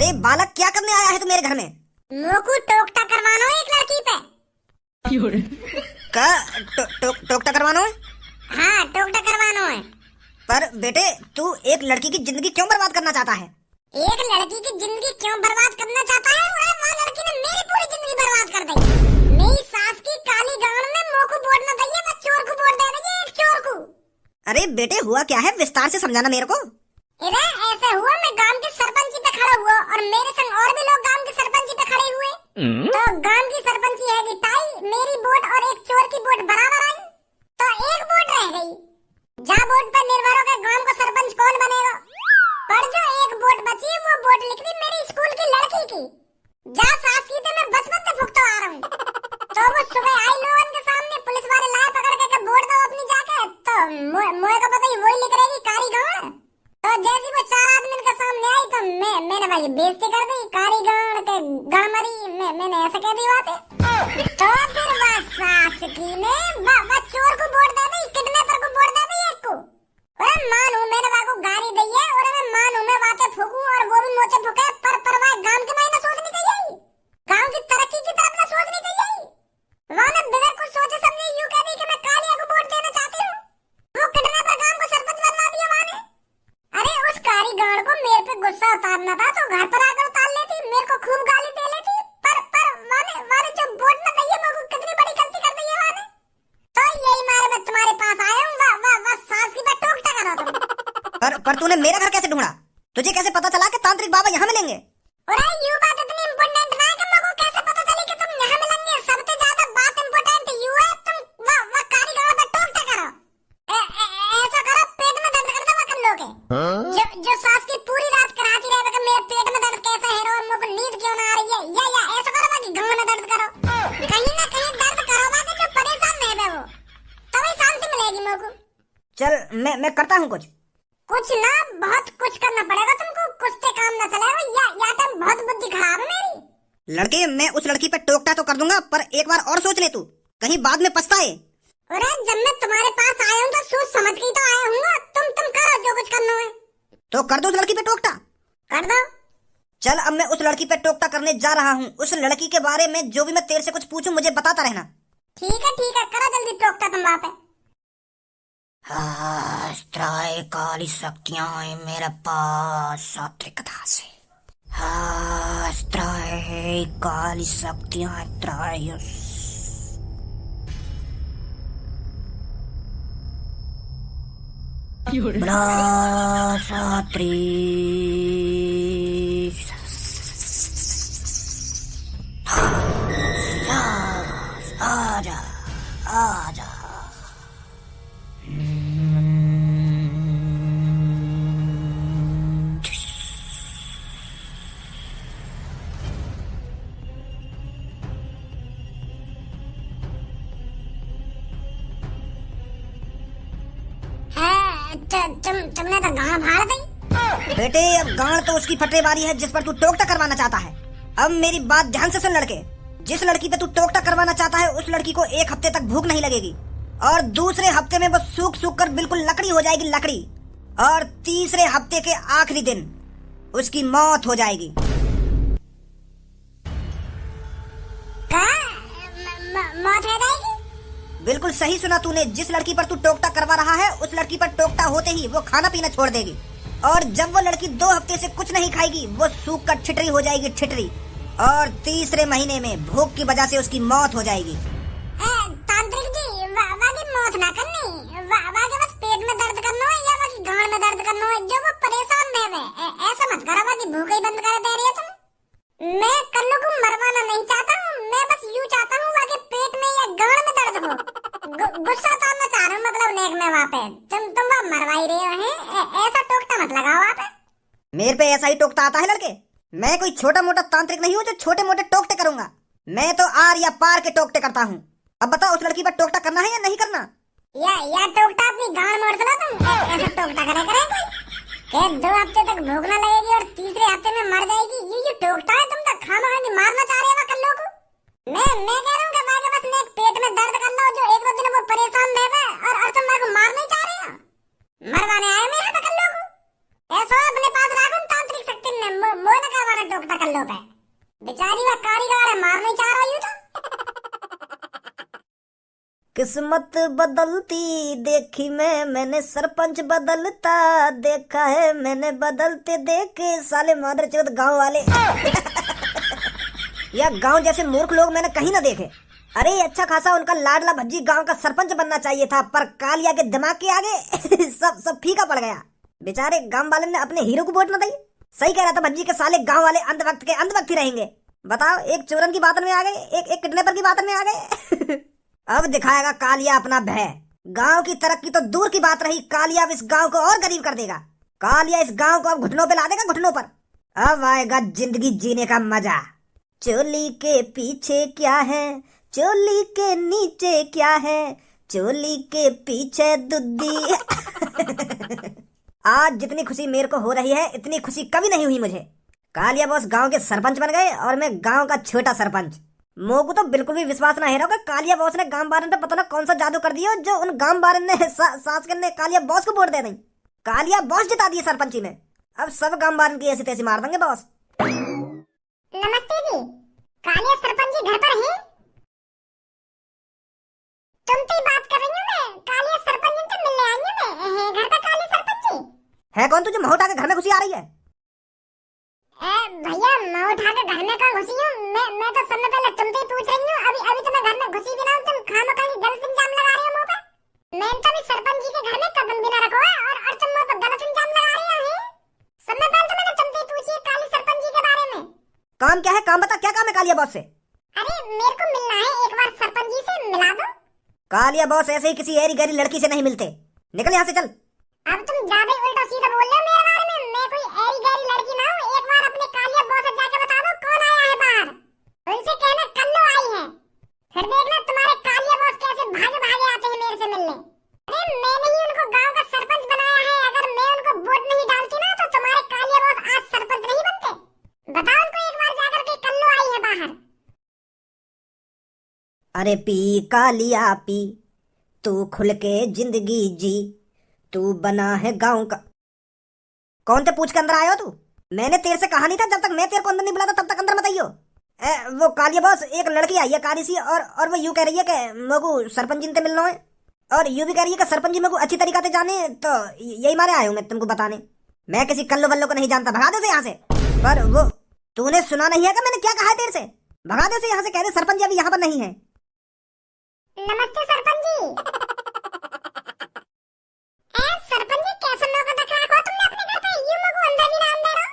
अरे बालक, क्या करने आया है तू मेरे घर में? मोकू टोकटा करवाना है एक लड़की पे। टोकटा करवाना है? हाँ, टोकटा करवाना है। पर बेटे, तू एक लड़की की जिंदगी क्यों बर्बाद करना चाहता है? एक लड़की की जिंदगी क्यों बर्बाद करना चाहता है? वो लड़की ने मेरी पूरी जिंदगी बर्बाद कर दी। मेरी सास की काली गांड में मोकू वोट न दइए, मैं चोर को वोट दे देंगे, एक चोर को। अरे बेटे, हुआ क्या है? विस्तार से समझाना मेरे को। अरे ऐसा हुआ, मैं गांव के सरपंची पे खड़ा हुआ और मेरे संग और भी लोग गांव के सरपंची पे खड़े हुए। तो गांव की सरपंची है टाई, मेरी वोट और एक चोर की वोट बराबर आई, तो एक वोट रह गई। जहाँ वोट पर निर्भर होकर गांव का सरपंच कौन बनेगा, पर जो एक वोट बची वो वोट लिख दी मेरी स्कूल की लड़की की। जा सास की तो मैं बचपन से भुगतो आ रहा हूँ। तो वो सुबह आई लोगन के सामने, पुलिस वाले लाए पकड़ के वोट दो अपनी जाके, तो मुझे को पता ही वही लिख रहेगी कारी गांड। तो जैसी वो चार आदमी के सामने आई तो मैंने भाई बेइज्जती कर दी, कारी गांड के गामरी, मैंने ऐसा कह दी बातें। तो फिर वह सास की ने वह चोर को वोट दे दी, किडनैपर को वोट दे दी एक को। और मानू मैंने वह को गाली दी है और मैं मानू मैं बातें फूकूं और वो भी मोचे फूके, पर वह गांव के मायने सोचनी चाहिए, गांव की तरक्की की तरफ न सोचनी चाहिए। वह ने बिना कुछ सोचे समझे यूं कह दी कि मैं कालिया को वोट देना चाहती हूँ। वो किडनैपर गांव को सरपंच बनवा दिया वह ने। अरे उस कारी गांड को मेरे पे गुस्सा उतारना था तो घर पर आकर उतार लेती, मेरे को खूब गाली दे लेती, पर वाने जो वोट न दी है वो कितनी बड़ी गलती कर दी है वाने। तो यही मारे मैं तुम्हारे पास आया हूँ, वाह सास की बात टोकता करो तुम। पर तूने मेरा घर कैसे ढूंढा? तुझे कैसे पता चला कि तांत्रिक बाबा यहाँ मिलेंगे? अरे यू बात इतनी इम्पोर्टेंट ना है कि मेरे को कैसे पता चली कि तुम यहाँ मिलेंगे। सबसे ज्यादा बात इम्पोर्टेंट यू है, तुम वाह कारी गांड पे टोकता करो। ऐसा करो, पेट में दर्द करता वह कर लोगे। जो सास की पूरी रात कराती रहे कि मेरे पेट में दर्द कैसा है और मेरे को नींद क्यों ना आ रही है, या ऐसा करो कि गांव में दर्द करो, कहीं ना कहीं दर्द करो बाकी जो परेशान नहीं है वो, तभी शांति मिलेगी मेरे को। चल मैं करता हूँ कुछ ना, बहुत कुछ करना पड़ेगा तुमको, कुछ से काम ना चलेगा, या तुम बहुत बुद्धि खराब है मेरी। लड़के, मैं उस लड़की पे टोकता तो कर दूंगा, पर एक बार और सोच ले तू, कहीं बाद में पछताए। अरे जब मैं तुम्हारे पास आया हूँ तो सोच समझ के तो आया हूँ, तुम करो जो कुछ करना है। तो कर दो उस लड़की पे टोकता। कर दो। चल अब मैं उस लड़की पे टोकता करने जा रहा हूँ। उस लड़की के बारे में जो भी मैं तेरे से कुछ पूछूं मुझे बताता रहना। ठीक है, करो जल्दी टोकता तुम वहाँ पे। काली शक्तियां हैं मेरे पास सात्विकता से। काली शक्तियां सात्री। आजा आजा। तुमने तो गांड फाड़ दी। बेटे, अब गांड तो उसकी फटने वाली है जिस पर तू टोकता करवाना चाहता है। अब मेरी बात ध्यान से सुन लड़के, जिस लड़की पे तू टोकता करवाना चाहता है उस लड़की को एक हफ्ते तक भूख नहीं लगेगी और दूसरे हफ्ते में वो सूख कर बिल्कुल लकड़ी हो जाएगी, लकड़ी। और तीसरे हफ्ते के आखिरी दिन उसकी मौत हो जाएगी। मौत हो जाएगी? बिल्कुल सही सुना तूने। जिस लड़की पर तू टोकता करवा रहा है उस लड़की पर टोकता होते ही वो खाना पीना छोड़ देगी और जब वो लड़की 2 हफ्ते से कुछ नहीं खाएगी वो सूख कर ठिठरी हो जाएगी, ठिठरी। और तीसरे महीने में भूख की वजह से उसकी मौत हो जाएगी। तांत्रिक जी, वाकी मौत ना करनी, वाके बस पेट में दर्द करना है या वाकी गांड में दर्द करना है, जो वो परेशान रहे। ऐसा मत करो वाकी भूख ही बंद कर दे रही है तुम। मैं कल्लू को मरवाना नहीं चाहता हूँ, मैं बस यूं चाहता हूँ वाके पेट में या गांड में दर्द हो। गुस्सा तो मैं चाह रहा हूँ, मतलब नेक में वहाँ पे तुम वहाँ मरवा ही रहे हो। ऐसा टोकता मत लगाओ वहाँ पे। मेरे पे ऐसा ही टोकता आता है लड़के। मैं कोई छोटा मोटा तांत्रिक नहीं हूँ जो छोटे मोटे टोकते करूंगा। मैं तो आर या पार के टोकते करता हूँ। अब बताओ उस लड़की पर टोकता करना है या नहीं करना? या टोकता अपनी गांड मोड़ सुना तुम। ऐसा टोकता करे कोई 2 हफ्ते तक भूख न लगेगी और तीसरे हफ्ते में मर जाएगी, ये टोकता है? तुम तो खामखा मारना चाह रहे हो कल्लू को। मैं कह रहा हूँ कि मैं बस नेक पेट में दर्द कर लो, जो 1-2 दिन वो परेशान रहे और तुम मेरे को मार नहीं चाह रहे हो। मरवाने आए मैं यहाँ पे कल्लू को। ऐसा अपने पास रखो तांत्रिक शक्ति ने, मोह न करवाना टोकता। किस्मत बदलती देखी मैंने सरपंच बदलता देखा है मैंने, बदलते देखे साले मादर चौथ गाँव वाले। या गांव जैसे मूर्ख लोग मैंने कहीं ना देखे। अरे अच्छा खासा उनका लाडला भज्जी गांव का सरपंच बनना चाहिए था, पर कालिया के दिमाग के आगे सब फीका पड़ गया। बेचारे गांव वाले ने अपने हीरो को वोट न दी। सही कह रहा था भज्जी के साले, गांव वाले अंध वक्त के अंध वक्त ही रहेंगे। बताओ, एक चोरन की बात में आ गए, एक किडनैपर की बात में आ गए। अब दिखाएगा कालिया अपना भय। गांव की तरक्की तो दूर की बात रही, कालिया अब इस गांव को और गरीब कर देगा। कालिया इस गांव को अब घुटनों पे ला देगा, घुटनों पर। अब आएगा जिंदगी जीने का मजा। चोली के पीछे क्या है, चोली के नीचे क्या है, चोली के पीछे दुद्दी। आज जितनी खुशी मेरे को हो रही है इतनी खुशी कभी नहीं हुई मुझे। कालिया बॉस गांव के सरपंच बन गए और मैं गांव का छोटा सरपंच। मोगू तो बिल्कुल भी विश्वास ना है कालिया बॉस ने गांव वाले ने पता ना कौन सा जादू कर दिया जो उन गांव वाले ने सास ने कालिया बॉस को वोट दे दी। कालिया बॉस जिता दिए सरपंची में। अब सब गांव वाले की ऐसी तैसी मार देंगे बॉस। नमस्ते जी, कालिया सरपंच जी घर पर हैं? तुमसे ही बात कर रही हूँ मैं, कालिया सरपंच जी से मिलने आई हूँ मैं। घर पर कालिया सरपंच जी है कौन तुझे महोटा के घर में घुसी आ रही है? भैया मैं उठा के घर में कहाँ घुसी हूँ? मैं तो सबसे पहले तुमसे ही पूछ रही हूँ। अभी तो मैं घर में घुसी भी ना हूँ, तुम खामखा की गलत इल्जाम लगा रहे हो मुँह पे। मैंने तो अभी सरपंच जी के घर में कदम भी ना रखा है और तुम मुँह पे गलत इल्जाम लगा रहे हो। सबसे पहले तो मैंने तुमसे ही पूछी है काली सरपंच जी के बारे में। काम क्या है? काम बता, क्या काम है कालिया बॉस से? अरे मेरे को मिलना है, एक बार सरपंच जी से मिला दो। कालिया बॉस ऐसे ही किसी ऐरी गैरी लड़की से नहीं मिलते। निकल यहाँ से, चल। अब तुम ज्यादा ही उल्टा सीधा बोल रहे हो मेरे बारे में। मैं कोई ऐरी गैरी लड़की ना हूँ। एक बार अपने कालिया बॉस से जाके बता दो कौन आया है बाहर। उनसे कहना कल्लो आई है, फिर देखना तुम्हारे कालिया बॉस कैसे भागे भागे आते हैं मेरे से मिलने। अरे मैंने ही उनको गांव का सरपंच बनाया है। अगर मैं उनको वोट नहीं डालती ना तो तुम्हारे कालिया बॉस आज सरपंच नहीं बनते। बताओ उनको एक बार जाकर के कल्लो आई है बाहर। अरे पी कालिया पी, तू खुल के जिंदगी जी, तू बना है गांव का। कौन थे पूछ के अंदर आयो तू? मैंने तेरे से कहा नहीं था जब तक मैं तेरे को अंदर नहीं बुलाता तब तक अंदर मत आइयो। वो कालिया बॉस एक लड़की आई है काली सी और वो यूं कह रही है कि मेको सरपंच जी से मिलना है और यूं भी कह रही है कि सरपंच जी मेको अच्छी तरीका से जाने, तो यही मारे आया हूं मैं तुमको बताने। मैं किसी कल्लो वल्लो को नहीं जानता, भगा दे से यहाँ से। पर वो तूने सुना नहीं है कि मैंने क्या कहा है तेरे से? भगा दे से यहाँ से, कह दे सरपंच जी अभी यहाँ पर नहीं है। नमस्ते सरपंच जी। सरपंच जी कैसा नौकर रखा है तुमने अपने घर पे? यूं मुझको अंदर भी ना अंदर हो।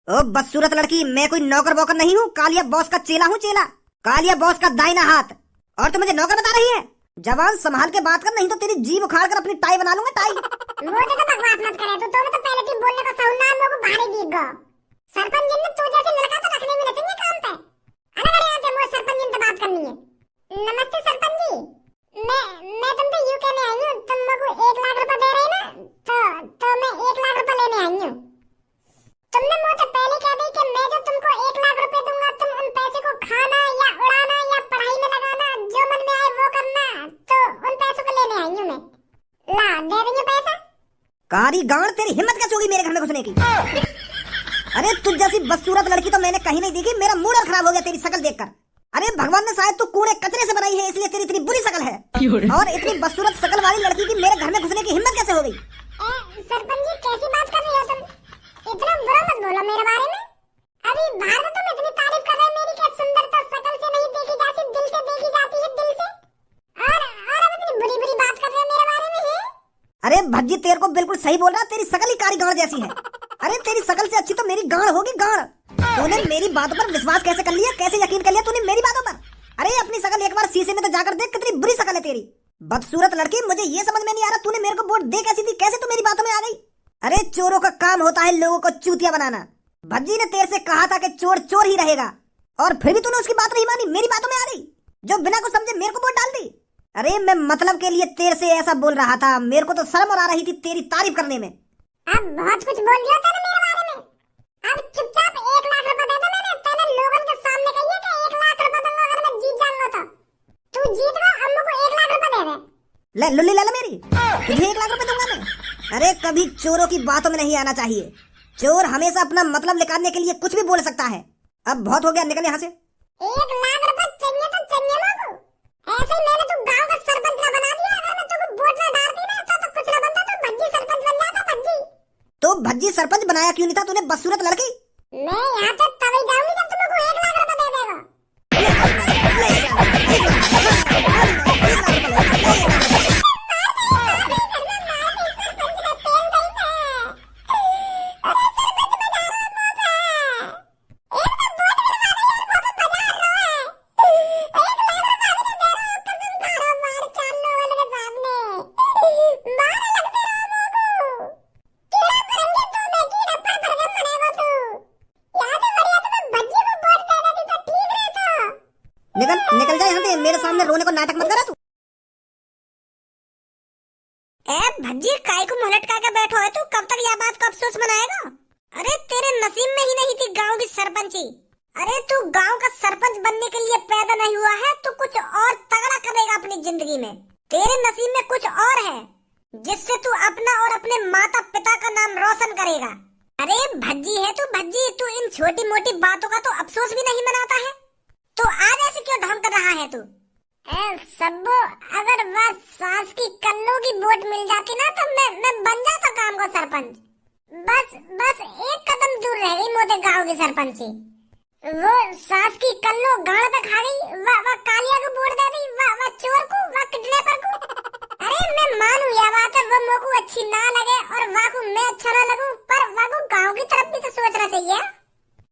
ओ बदसूरत लड़की, मैं कोई नौकर वोकर नहीं हूँ, कालिया बॉस का चेला हूँ, चेला। कालिया बॉस का दाहिना हाथ। और तू मुझे नौकर बता रही है? जवान संभाल के बात कर, नहीं तो तेरी जीभ उखाड़ कर अपनी टाई बना लूंगा, टाई। वो तो बकवास मत करे। तो पहले तुम बोलने को सहुना मुझको भारी दीप गो। सरपंच जी ने तू जैसे लड़का तो रखने में चाहिए काम पे। अलग अलग आते मुझे सरपंच जी से बात करनी है। नमस्ते सरपंच जी, मैं तुमसे यूं कहने आई हूँ, तुम मुझको 1 लाख रुपए दे रहे ना, तो मैं 1 लाख रुपए लेने आई हूँ। तुमने मुझे पहले कह दी कि मैं जो तुमको 1 लाख रुपए दूंगा तुम उन पैसे को खाना या उड़ाना या पढ़ाई में लगाना, जो मन में आए वो करना। तो उन पैसों को लेने आई हूँ मैं। ला दे रही हूँ पैसा। कारी गांड, तेरी हिम्मत कैसे होगी मेरे घर में घुसने की? अरे तुझ जैसी बदसूरत लड़की तो मैंने कहीं नहीं देखी। मेरा मूड खराब हो गया तेरी शकल देखकर। अरे भगवान ने शायद तू कूड़े कचरे से बनाई है इसलिए तेरी इतनी बुरी शकल है। और इतनी बदसूरत शकल वाली लड़की की मेरे घर में घुसने की हिम्मत कैसे हो गई? सरपंच जी कैसी बात कर रही हो तुम? इतना बुरा मत बोलो मेरे बारे में। अभी बाहर तो तुम इतनी तारीफ कर रहे हो मेरी, क्या सुंदरता शकल से नहीं देखी जाती, दिल से देखी जाती है, दिल से। और अब इतनी बुरी बुरी बात कर रहे हो मेरे बारे में है? अरे भज्जी तेरे को बिल्कुल सही बोल रहा, तेरी शकल ही कारी गांड जैसी है। अरे तेरी शकल से अच्छी तो मेरी गांड होगी, गांड। तूने मेरी बातों पर विश्वास कैसे कर लिया, कैसे यकीन कर लिया तूने मेरी बातों पर? अरे अपनी शकल एक बार शीशे में तो जाकर देख, कितनी बुरी शकल है तेरी। बदसूरत लड़की, मुझे ये समझ में नहीं आ रहा तूने मेरे को वोट दे कैसी थी, कैसे तू मेरी बातों में आ गई? अरे चोरों का काम होता है लोगों को चूतिया बनाना। भज्जी ने तेरे से कहा था कि चोर चोर ही रहेगा और फिर भी तूने उसकी बात नहीं मानी, मेरी बातों में आ गई, जो बिना कुछ समझे मेरे को वोट डाल दी। अरे मैं मतलब के लिए तेरे से ऐसा बोल रहा था, मेरे को तो शर्म आ रही थी तेरी तारीफ करने में। अब बहुत कुछ बोल दिया था मेरे बारे में। अब चुपचाप 1 लाख रुपए दे दे। मैंने लोगों के सामने कही है कि 1 लाख रुपए दूंगा अगर मैं जीत जाऊंगा तो। तू जीत गया, अब मुझको 1 लाख रुपए दे दे। ले लुल्ली ले मेरी, तुझे 1 लाख रुपए दूंगा मैं। अरे कभी चोरों की बातों में नहीं आना चाहिए। चोर हमेशा अपना मतलब निकालने के लिए कुछ भी बोल सकता है। अब बहुत हो गया, निकल यहाँ से। 1 लाख रुपए चाहिए तो चाहिए मुझको। ऐसे ही मैंने तू गांव का सरपंच ना बना दिया। अगर मैं तुमको वोट ना डालती ना तो कुछ ना बनता, तो भज्जी सरपंच बन जाता, भज्जी। तो भज्जी सरपंच बनाया क्यों नहीं था तूने, बदसूरत लड़की? मैं यहाँ से तभी जाऊंगी जब तुमको 1 लाख रुपए दे देगा। निकल निकल जा यहाँ से, मेरे सामने रोने को नाटक मत करा तू। ए भज्जी, काय को मुंह लटका के बैठो है तू? कब तक यह बात का अफसोस मनाएगा? अरे तेरे नसीब में ही नहीं थी गांव की सरपंची। अरे तू गांव का सरपंच बनने के लिए पैदा नहीं हुआ है, तू कुछ और तगड़ा करेगा अपनी जिंदगी में। तेरे नसीब में कुछ और है जिससे तू अपना और अपने माता पिता का नाम रोशन करेगा। अरे भज्जी है तू, भज्जी। तू इन छोटी मोटी बातों का तो अफसोस भी नहीं मनाता है, तो आज ऐसे क्यों ढोंग कर रहा है तू? सब्बो, अगर वह सास की कल्लू की वोट मिल जाती ना तो मैं बन जाता गांव का सरपंच। बस एक कदम दूर रह गई मोटे गांव की सरपंची। वो सास की कल्लू गाड़ पे खा गई, वह कालिया को वोट दे दी, वह चोर को, वह किडनैपर को। अरे मैं मानू यह बात है, वो मोको अच्छी ना लगे और वह को मैं अच्छा ना लगूं, पर वह को गांव की तरफ भी तो सोचना चाहिए।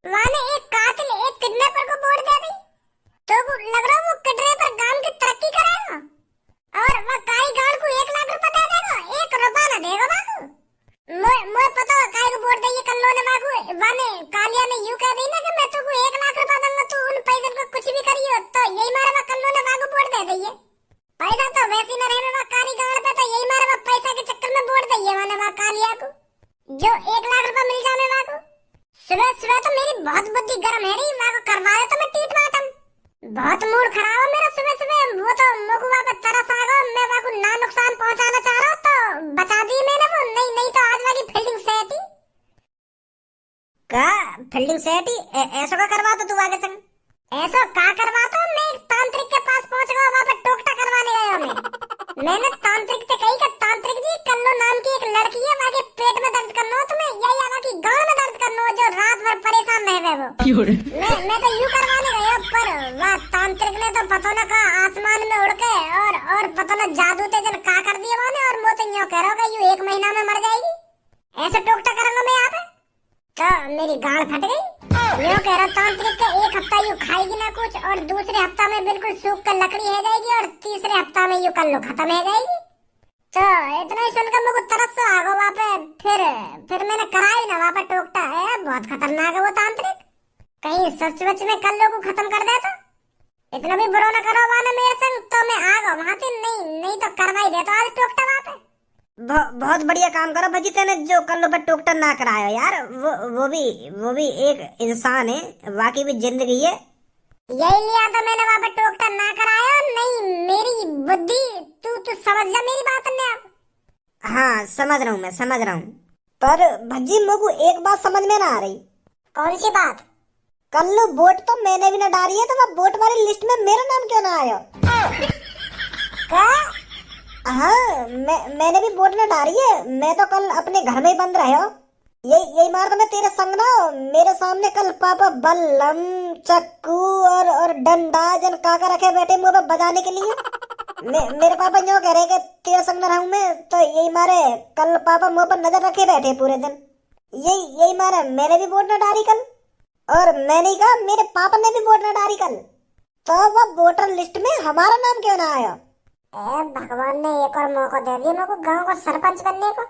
वह ने एक कातिल, एक किडनैपर को वोट दे दी, तो वो लग रहा वो किडनैपर गांव की तरक्की करेगा और वह काई गाड़ को 1 लाख रुपए दे देगा, 1 रुपया ना देगा बाबू। मोए पता काई को वोट दे कल्लो ने बाबू। वाने कालिया ने यूं कह दी ना कि मैं तुमको 1 लाख रुपया दूंगा, तू उन पैसे को कुछ भी करियो, तो यही मारे वह कल्लो ने बाबू वोट दे दइए। पैसा तो वैसे न रहने वह काली गाड़ पे, तो यही मारे वह पैसा के चक्कर में वोट दइए वाने वह कालिया को, जो 1 लाख रुपया मिल जाने बाबू। सुबह तो मेरी बहुत बुद्धि गर्म है रही, वह को करवा दे तो मैं टीट मारता। बहुत मूड खराब है मेरा सुबह। वो तो मगुआ पे तरस आ गया, मैं वहाँ को ना नुकसान पहुँचाना चाह रहा तो बचा दी मैंने वो। नहीं तो आज वाली फील्डिंग सेट ही का फील्डिंग सेट ही ऐसा का करवा तो तू आगे संग ऐसा का करवा तो मैं एक तांत्रिक के पास पहुँच गया, वहाँ पे टोकटा करवाने गया मैंने तांत्रिक से कही कि तांत्रिक जी कल्लो नाम की एक लड़की है, वहाँ के पेट में दर्द करना हो तुम्हें या वहाँ की गाँव में दर्द करना हो, जो रात भर परेशान रह गए वो। मैं तो यूं करवाने गया, पर वह तांत्रिक ने तो पता न कहा आसमान में उड़ के और पता न जादू ते जन का कर दिया वाने, और मैं तो यूं कह रहा हूँ कि यूं 1 महीना में मर जाएगी। ऐसे टोकटा करूंगा मैं यहाँ पे तो मेरी गाड़ फट गई। यूं कह रहा तांत्रिक का 1 हफ्ता यूं खाएगी ना कुछ, और दूसरे हफ्ता में बिल्कुल सूख कर लकड़ी है जाएगी, और तीसरे हफ्ता में यूं कल्लो खत्म है जाएगी। तो इतना ही सुनकर मुझे तरस तो आ गया वहाँ पे। फिर मैंने कराई ना वहाँ पे टोकटा है, बहुत खतरनाक है वो तांत्रिक, कहीं सच में कल्लो को खत्म कर देता। इतना भी बुरा न करो वाने मेरे संग, तो मैं आ गया वहाँ से। नहीं तो करवाई देता आज टोकटा वहाँ पे। बहुत बढ़िया काम करो भजी तेने जो कल पर टोकटा ना कराया यार। वो भी एक इंसान है, वाकई भी जिंदगी है। यही लिया था मैंने वहाँ पे टोकटा ना कराया। नहीं मेरी बुद्धि तू समझ जा मेरी बात ने अब। हाँ समझ रहा हूँ, मैं समझ रहा हूँ, पर भजी मुझको एक बात समझ में ना आ रही। कौन सी बात? कल वोट तो मैंने भी ना डाली है, तो वह वोट वाली लिस्ट में मेरा नाम क्यों ना आया? क्या? हाँ मैंने भी वोट ना डाली है। मैं तो कल अपने घर में ही बंद रहे हो। यही मार तो मैं तेरे संग ना मेरे सामने कल पापा बल्लम चक्कू और डंडा जन काका रखे बैठे मुंह पे बजाने के लिए। मेरे पापा यूं कह रहे कि तेरे संग ना रहूं मैं, तो यही मारे कल पापा मुंह पर नजर रखे बैठे पूरे दिन। यही मारे मैंने भी वोट ना डाली कल, और मैंने कहा मेरे पापा ने भी वोट ना डाली कल, तो वह वोटर लिस्ट में हमारा नाम क्यों ना आया? भगवान ने एक और मौका दे दिया मेरे को गांव का सरपंच बनने को।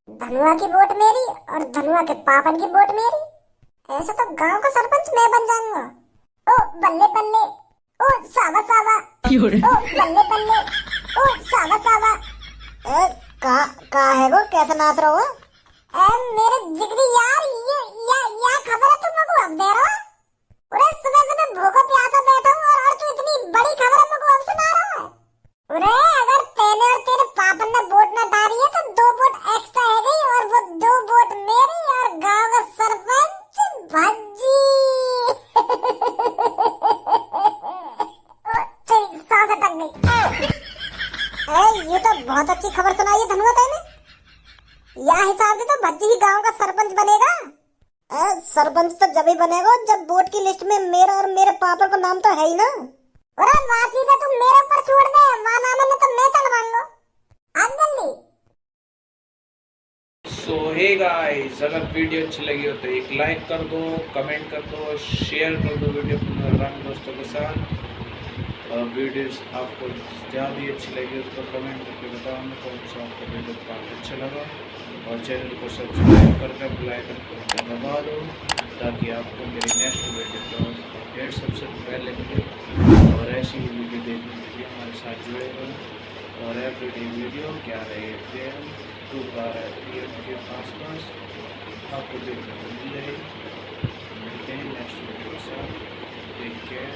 धनुआ की वोट मेरी और धनुआ के पापन की वोट मेरी। ऐसा तो गांव का सरपंच मैं बन जाऊंगा। ओ बल्ले बल्ले, ओ सावा सावा, ओ बल्ले बल्ले, ओ सावा सावा। का है वो, कैसे नाच रहा हो? मेरे जिगरी यार, ये खबर है तुम लोगों को अब दे रहा हो? पूरे सुबह भूखा प्यासा बैठा हूँ और तू इतनी बड़ी खबर है मुझको अब सुना रहा है? अरे अगर तेने और तेरे पापन ने वोट न डाली है तो 2 वोट एक्स्ट्रा है गई, और वो 2 वोट मेरी और गांव का सरपंच भज्जी। तेरी सांस अटक गई। बहुत अच्छी खबर सुनाई है धनुआ तेने। यह हिसाब से तो भज्जी ही गांव का सरपंच बनेगा। सरपंच तो जब ही बनेगा जब वोट की लिस्ट में मेरा और मेरे पापा का नाम तो है ही ना। अरे वहाँ चीजें तुम मेरे ऊपर छोड़ दे, वहाँ नाम है तो मैं चढ़वा लो आज जल्दी। सो हे गाइस, अगर वीडियो अच्छी लगी हो तो एक लाइक कर दो, कमेंट कर दो, शेयर कर दो वीडियो अपने रंग दोस्तों के साथ। और वीडियोस आपको ज़्यादा अच्छी लगी हो तो कमेंट करके बताओ मैं कौन सा आपको वीडियो काफ़ी अच्छा लगा। और चैनल को सब्सक्राइब करके बेल आइकन को दबा दो ताकि आपको मेरी नेक्स्ट वीडियो का अपडेट सबसे पहले मिले। और ऐसी ही वीडियो देखने के लिए हमारे साथ जुड़े रहो। और एवरीडे वीडियो क्या रहे थे 2 PM के आसपास आपको देखने को मिल जाएगी। मिलते हैं नेक्स्ट वीडियो के साथ। Take care.